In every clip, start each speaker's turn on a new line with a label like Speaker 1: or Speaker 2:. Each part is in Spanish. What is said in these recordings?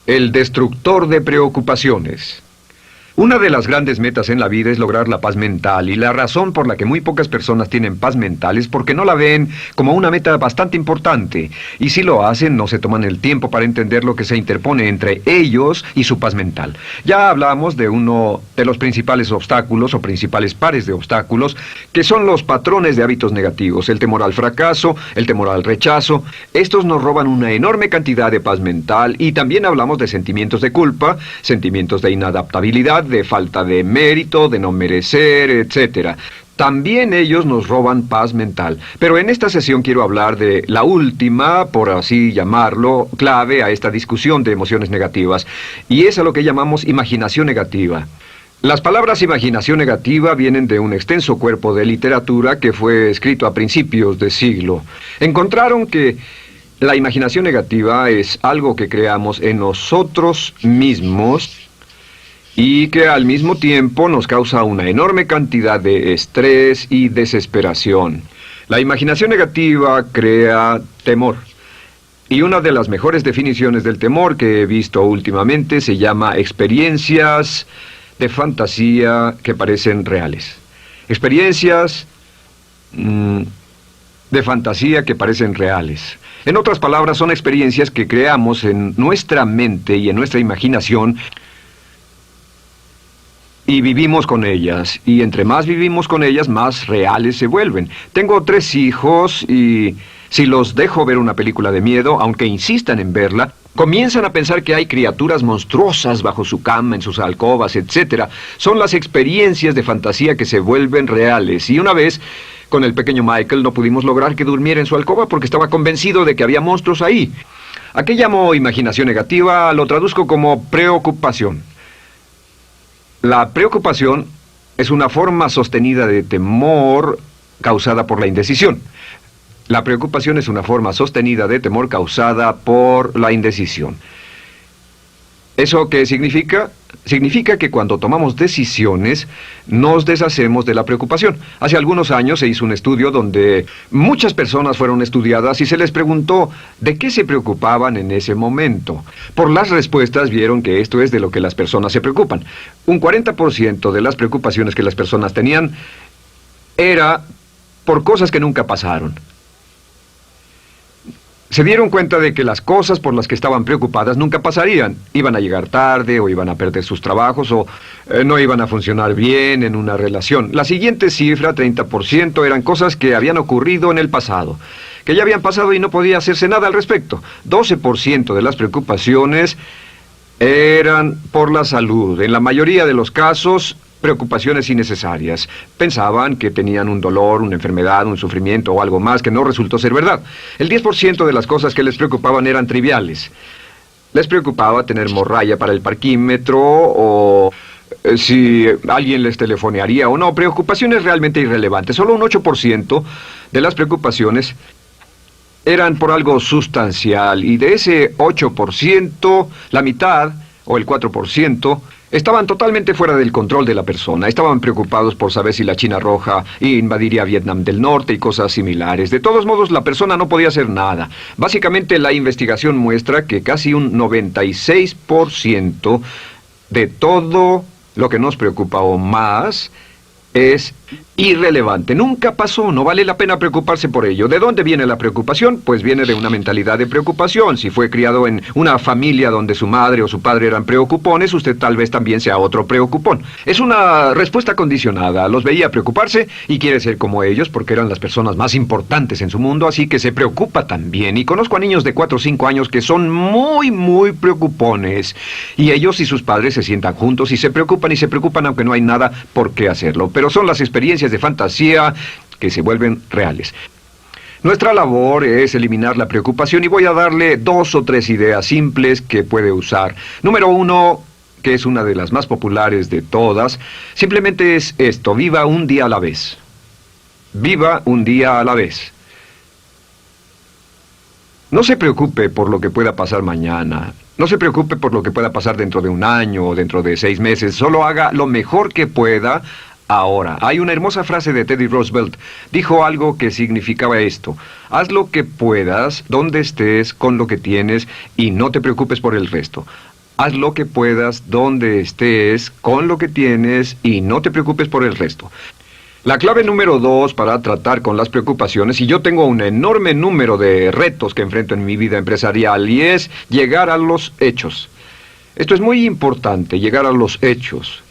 Speaker 1: El destructor de preocupaciones. Una de las grandes metas en la vida es lograr la paz mental, y la razón por la que muy pocas personas tienen paz mental es porque no la ven como una meta bastante importante, y si lo hacen no se toman el tiempo para entender lo que se interpone entre ellos y su paz mental. Ya hablamos de uno de los principales obstáculos o principales pares de obstáculos, que son los patrones de hábitos negativos, el temor al fracaso, el temor al rechazo. Estos nos roban una enorme cantidad de paz mental, y también hablamos de sentimientos de culpa, sentimientos de inadaptabilidad, de falta de mérito, de no merecer, etc. También ellos nos roban paz mental. Pero en esta sesión quiero hablar de la última, por así llamarlo, clave a esta discusión de emociones negativas, y es a lo que llamamos imaginación negativa. Las palabras imaginación negativa vienen de un extenso cuerpo de literatura que fue escrito a principios de siglo. Encontraron que la imaginación negativa es algo que creamos en nosotros mismos y que al mismo tiempo nos causa una enorme cantidad de estrés y desesperación. La imaginación negativa crea temor. Y una de las mejores definiciones del temor que he visto últimamente se llama experiencias de fantasía que parecen reales. Experiencias de fantasía que parecen reales. En otras palabras, son experiencias que creamos en nuestra mente y en nuestra imaginación, y vivimos con ellas, y entre más vivimos con ellas, más reales se vuelven. Tengo 3 hijos, y si los dejo ver una película de miedo, aunque insistan en verla, comienzan a pensar que hay criaturas monstruosas bajo su cama, en sus alcobas, etc. Son las experiencias de fantasía que se vuelven reales. Y una vez, con el pequeño Michael, no pudimos lograr que durmiera en su alcoba porque estaba convencido de que había monstruos ahí. ¿A qué llamo imaginación negativa? Lo traduzco como preocupación. La preocupación es una forma sostenida de temor causada por la indecisión. La preocupación es una forma sostenida de temor causada por la indecisión. ¿Eso qué significa? Significa que cuando tomamos decisiones, nos deshacemos de la preocupación. Hace algunos años se hizo un estudio donde muchas personas fueron estudiadas y se les preguntó de qué se preocupaban en ese momento. Por las respuestas vieron que esto es de lo que las personas se preocupan. Un 40% de las preocupaciones que las personas tenían era por cosas que nunca pasaron. Se dieron cuenta de que las cosas por las que estaban preocupadas nunca pasarían. Iban a llegar tarde, o iban a perder sus trabajos, o no iban a funcionar bien en una relación. La siguiente cifra, 30%, eran cosas que habían ocurrido en el pasado, que ya habían pasado y no podía hacerse nada al respecto. 12% de las preocupaciones eran por la salud. En la mayoría de los casos, preocupaciones innecesarias. Pensaban que tenían un dolor, una enfermedad, un sufrimiento o algo más que no resultó ser verdad. El 10% de las cosas que les preocupaban eran triviales. Les preocupaba tener morralla para el parquímetro, o si alguien les telefonearía o no. Preocupaciones realmente irrelevantes. Solo un 8% de las preocupaciones eran por algo sustancial, y de ese 8%, la mitad, o el 4%, estaban totalmente fuera del control de la persona. Estaban preocupados por saber si la China Roja invadiría Vietnam del Norte y cosas similares. De todos modos, la persona no podía hacer nada. Básicamente, la investigación muestra que casi un 96% de todo lo que nos preocupa o más es irrelevante. Nunca pasó, no vale la pena preocuparse por ello. ¿De dónde viene la preocupación? Pues viene de una mentalidad de preocupación. Si fue criado en una familia donde su madre o su padre eran preocupones, usted tal vez también sea otro preocupón. Es una respuesta condicionada. Los veía preocuparse y quiere ser como ellos porque eran las personas más importantes en su mundo, así que se preocupa también. Y conozco a niños de 4 o 5 años que son muy preocupones. Y ellos y sus padres se sientan juntos y se preocupan aunque no hay nada por qué hacerlo. Pero son las experiencias de fantasía que se vuelven reales. Nuestra labor es eliminar la preocupación, y voy a darle 2 o 3 ideas simples que puede usar. Número 1, que es una de las más populares de todas, simplemente es esto: viva un día a la vez. Viva un día a la vez. No se preocupe por lo que pueda pasar mañana. No se preocupe por lo que pueda pasar dentro de un año o dentro de 6 meses. Solo haga lo mejor que pueda ahora. Hay una hermosa frase de Teddy Roosevelt. Dijo algo que significaba esto: haz lo que puedas, donde estés, con lo que tienes, y no te preocupes por el resto. Haz lo que puedas, donde estés, con lo que tienes y no te preocupes por el resto. La clave número 2 para tratar con las preocupaciones, y yo tengo un enorme número de retos que enfrento en mi vida empresarial, y es llegar a los hechos. Esto es muy importante, llegar a los hechos.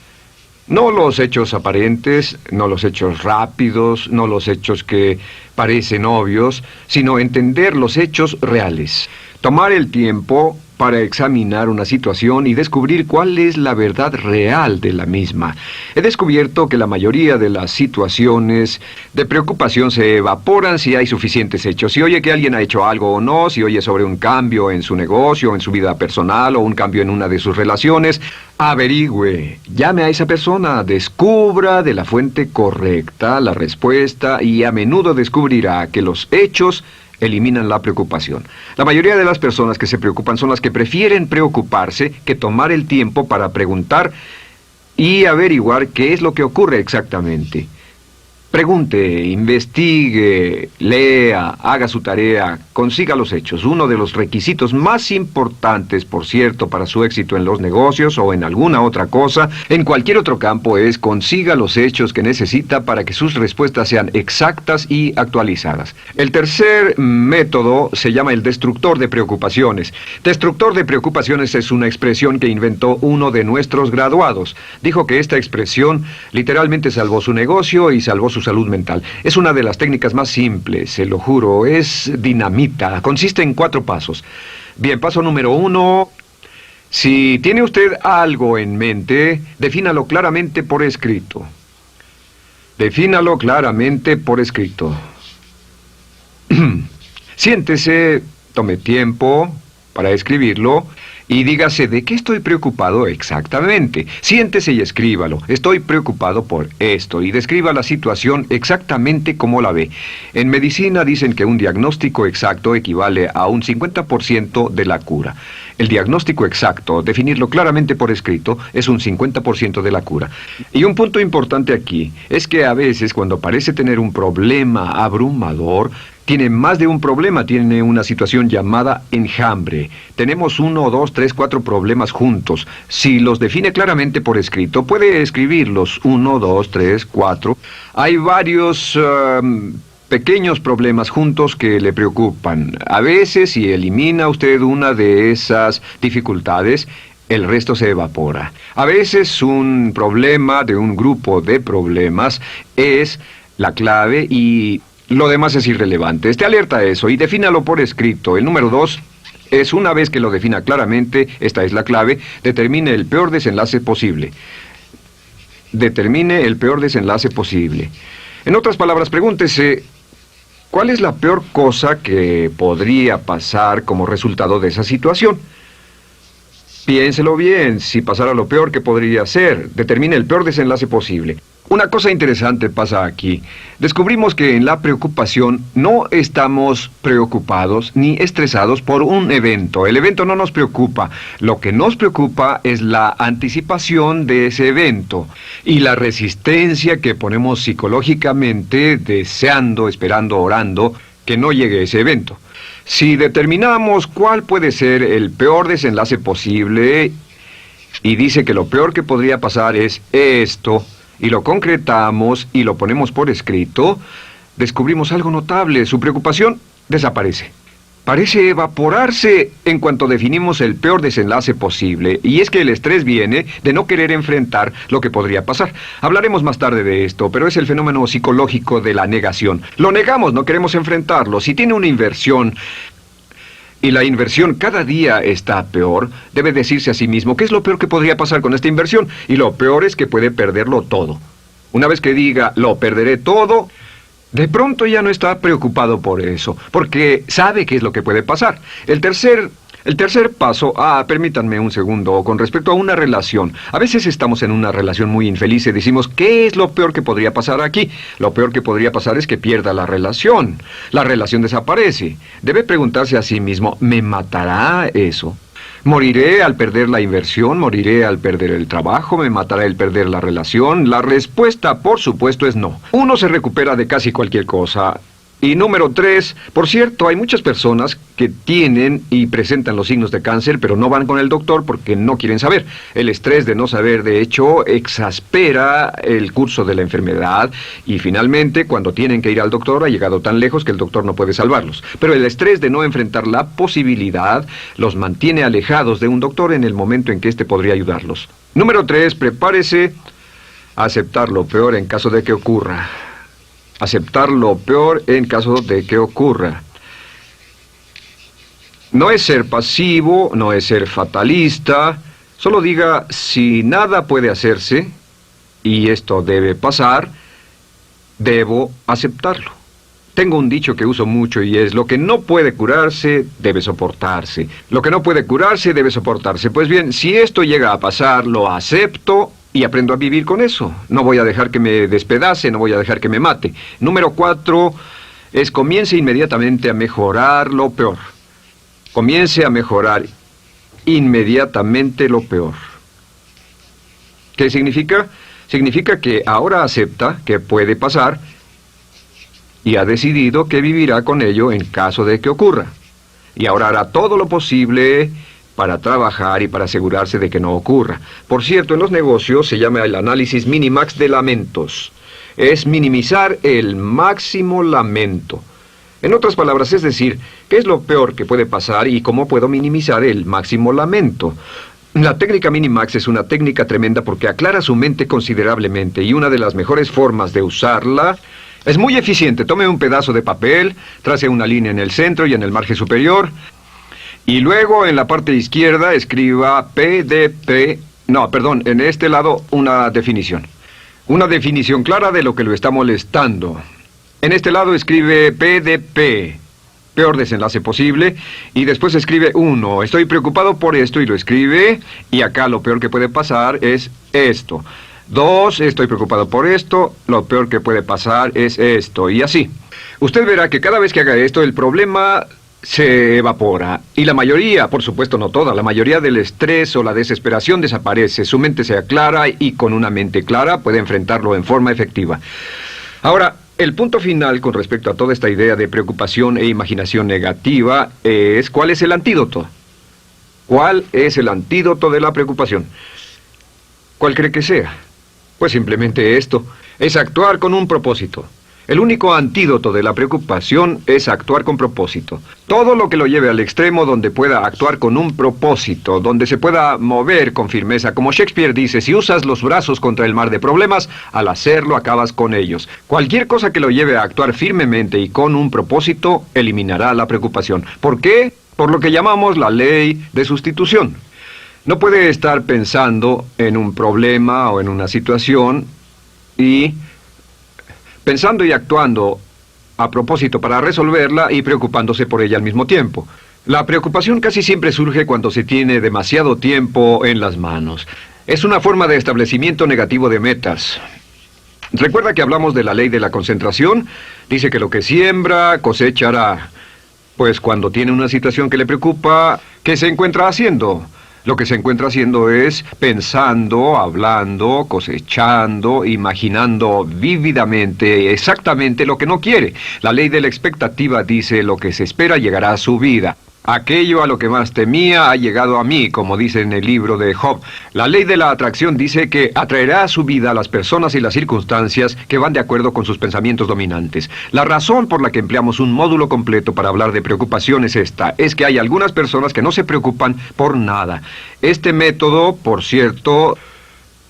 Speaker 1: No los hechos aparentes, no los hechos rápidos, no los hechos que parecen obvios, sino entender los hechos reales. Tomar el tiempo para examinar una situación y descubrir cuál es la verdad real de la misma. He descubierto que la mayoría de las situaciones de preocupación se evaporan si hay suficientes hechos. Si oye que alguien ha hecho algo o no, si oye sobre un cambio en su negocio, en su vida personal o un cambio en una de sus relaciones, averigüe, llame a esa persona, descubra de la fuente correcta la respuesta y a menudo descubrirá que los hechos eliminan la preocupación. La mayoría de las personas que se preocupan son las que prefieren preocuparse que tomar el tiempo para preguntar y averiguar qué es lo que ocurre exactamente. Pregunte, investigue, lea, haga su tarea, consiga los hechos. Uno de los requisitos más importantes, por cierto, para su éxito en los negocios o en alguna otra cosa, en cualquier otro campo, es consiga los hechos que necesita para que sus respuestas sean exactas y actualizadas. El tercer método se llama el destructor de preocupaciones. Destructor de preocupaciones es una expresión que inventó uno de nuestros graduados. Dijo que esta expresión literalmente salvó su negocio y salvó su salud mental. Es una de las técnicas más simples, se lo juro, es dinamita. Consiste en 4 pasos. Bien, paso número 1. Si tiene usted algo en mente, defínalo claramente por escrito. Defínalo claramente por escrito. Siéntese, tome tiempo para escribirlo y dígase de qué estoy preocupado exactamente. Siéntese y escríbalo. Estoy preocupado por esto y describa la situación exactamente como la ve. En medicina dicen que un diagnóstico exacto equivale a un 50% de la cura. El diagnóstico exacto, definirlo claramente por escrito, es un 50% de la cura. Y un punto importante aquí es que a veces cuando parece tener un problema abrumador, tiene más de un problema, tiene una situación llamada enjambre. Tenemos 1, 2, 3, 4 problemas juntos. Si los define claramente por escrito, puede escribirlos 1, 2, 3, 4. Hay varios pequeños problemas juntos que le preocupan. A veces, si elimina usted una de esas dificultades, el resto se evapora. A veces un problema de un grupo de problemas es la clave y lo demás es irrelevante. Esté alerta a eso y defínalo por escrito. El número 2 es, una vez que lo defina claramente, esta es la clave, determine el peor desenlace posible. Determine el peor desenlace posible. En otras palabras, pregúntese, ¿cuál es la peor cosa que podría pasar como resultado de esa situación? Piénselo bien, si pasara lo peor que podría ser, determine el peor desenlace posible. Una cosa interesante pasa aquí. Descubrimos que en la preocupación no estamos preocupados ni estresados por un evento. El evento no nos preocupa. Lo que nos preocupa es la anticipación de ese evento y la resistencia que ponemos psicológicamente deseando, esperando, orando que no llegue ese evento. Si determinamos cuál puede ser el peor desenlace posible y dice que lo peor que podría pasar es esto, y lo concretamos y lo ponemos por escrito, descubrimos algo notable. Su preocupación desaparece. Parece evaporarse en cuanto definimos el peor desenlace posible, y es que el estrés viene de no querer enfrentar lo que podría pasar. Hablaremos más tarde de esto, pero es el fenómeno psicológico de la negación. Lo negamos, no queremos enfrentarlo. Si tiene una inversión y la inversión cada día está peor, debe decirse a sí mismo, ¿qué es lo peor que podría pasar con esta inversión? Y lo peor es que puede perderlo todo. Una vez que diga, lo perderé todo, de pronto ya no está preocupado por eso, porque sabe qué es lo que puede pasar. El tercer paso, permítanme un segundo, con respecto a una relación. A veces estamos en una relación muy infeliz y decimos, ¿qué es lo peor que podría pasar aquí? Lo peor que podría pasar es que pierda la relación. La relación desaparece. Debe preguntarse a sí mismo, ¿me matará eso? ¿Moriré al perder la inversión? ¿Moriré al perder el trabajo? ¿Me matará el perder la relación? La respuesta, por supuesto, es no. Uno se recupera de casi cualquier cosa. Y número 3, por cierto, hay muchas personas que tienen y presentan los signos de cáncer, pero no van con el doctor porque no quieren saber. El estrés de no saber, de hecho, exaspera el curso de la enfermedad y finalmente, cuando tienen que ir al doctor, ha llegado tan lejos que el doctor no puede salvarlos. Pero el estrés de no enfrentar la posibilidad los mantiene alejados de un doctor en el momento en que éste podría ayudarlos. Número 3, prepárese a aceptar lo peor en caso de que ocurra. Aceptar lo peor en caso de que ocurra. No es ser pasivo, no es ser fatalista. Solo diga, si nada puede hacerse, y esto debe pasar, debo aceptarlo. Tengo un dicho que uso mucho y es, lo que no puede curarse, debe soportarse. Lo que no puede curarse, debe soportarse. Pues bien, si esto llega a pasar, lo acepto y aprendo a vivir con eso. No voy a dejar que me despedace, no voy a dejar que me mate. Número 4 es comience inmediatamente a mejorar lo peor. Comience a mejorar inmediatamente lo peor. ¿Qué significa? Significa que ahora acepta que puede pasar y ha decidido que vivirá con ello en caso de que ocurra. Y ahora hará todo lo posible para trabajar y para asegurarse de que no ocurra. Por cierto, en los negocios se llama el análisis minimax de lamentos. Es minimizar el máximo lamento. En otras palabras, es decir, ¿qué es lo peor que puede pasar y cómo puedo minimizar el máximo lamento? La técnica Minimax es una técnica tremenda porque aclara su mente considerablemente y una de las mejores formas de usarla es muy eficiente. Tome un pedazo de papel, trace una línea en el centro y en el margen superior y luego en la parte izquierda escriba en este lado una definición. Una definición clara de lo que lo está molestando. En este lado escribe PDP, peor desenlace posible, y después escribe 1, estoy preocupado por esto, y lo escribe, y acá lo peor que puede pasar es esto. 2, estoy preocupado por esto, lo peor que puede pasar es esto, y así. Usted verá que cada vez que haga esto, el problema se evapora, y la mayoría, por supuesto no toda, la mayoría del estrés o la desesperación desaparece, su mente se aclara, y con una mente clara puede enfrentarlo en forma efectiva. Ahora, el punto final con respecto a toda esta idea de preocupación e imaginación negativa es ¿cuál es el antídoto? ¿Cuál es el antídoto de la preocupación? ¿Cuál cree que sea? Pues simplemente esto, es actuar con un propósito. El único antídoto de la preocupación es actuar con propósito. Todo lo que lo lleve al extremo donde pueda actuar con un propósito, donde se pueda mover con firmeza. Como Shakespeare dice, si usas los brazos contra el mar de problemas, al hacerlo acabas con ellos. Cualquier cosa que lo lleve a actuar firmemente y con un propósito, eliminará la preocupación. ¿Por qué? Por lo que llamamos la ley de sustitución. No puede estar pensando en un problema o en una situación y pensando y actuando a propósito para resolverla y preocupándose por ella al mismo tiempo. La preocupación casi siempre surge cuando se tiene demasiado tiempo en las manos. Es una forma de establecimiento negativo de metas. ¿Recuerda que hablamos de la ley de la concentración? Dice que lo que siembra, cosechará. Pues cuando tiene una situación que le preocupa, ¿qué se encuentra haciendo? Lo que se encuentra haciendo es pensando, hablando, cosechando, imaginando vívidamente exactamente lo que no quiere. La ley de la expectativa dice lo que se espera llegará a su vida. Aquello a lo que más temía ha llegado a mí, como dice en el libro de Job. La ley de la atracción dice que atraerá a su vida a las personas y las circunstancias que van de acuerdo con sus pensamientos dominantes. La razón por la que empleamos un módulo completo para hablar de preocupación es esta, es que hay algunas personas que no se preocupan por nada. Este método, por cierto,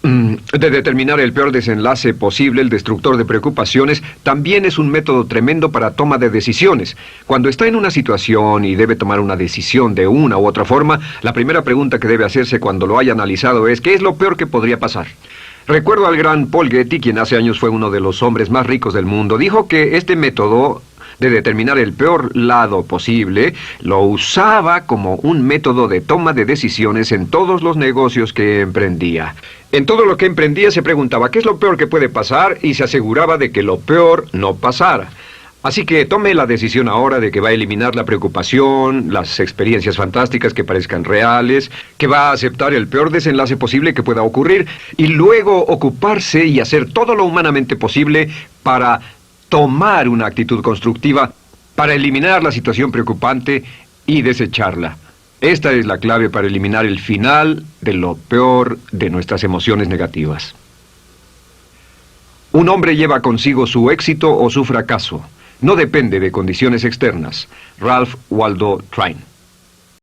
Speaker 1: de determinar el peor desenlace posible, el destructor de preocupaciones, también es un método tremendo para toma de decisiones. Cuando está en una situación y debe tomar una decisión de una u otra forma, la primera pregunta que debe hacerse cuando lo haya analizado es ¿qué es lo peor que podría pasar? Recuerdo al gran Paul Getty, quien hace años fue uno de los hombres más ricos del mundo, dijo que este método de determinar el peor lado posible, lo usaba como un método de toma de decisiones en todos los negocios que emprendía. En todo lo que emprendía se preguntaba ¿qué es lo peor que puede pasar? Y se aseguraba de que lo peor no pasara. Así que tome la decisión ahora de que va a eliminar la preocupación, las experiencias fantásticas que parezcan reales, que va a aceptar el peor desenlace posible que pueda ocurrir y luego ocuparse y hacer todo lo humanamente posible para tomar una actitud constructiva para eliminar la situación preocupante y desecharla. Esta es la clave para eliminar el final de lo peor de nuestras emociones negativas. Un hombre lleva consigo su éxito o su fracaso. No depende de condiciones externas. Ralph Waldo Trine.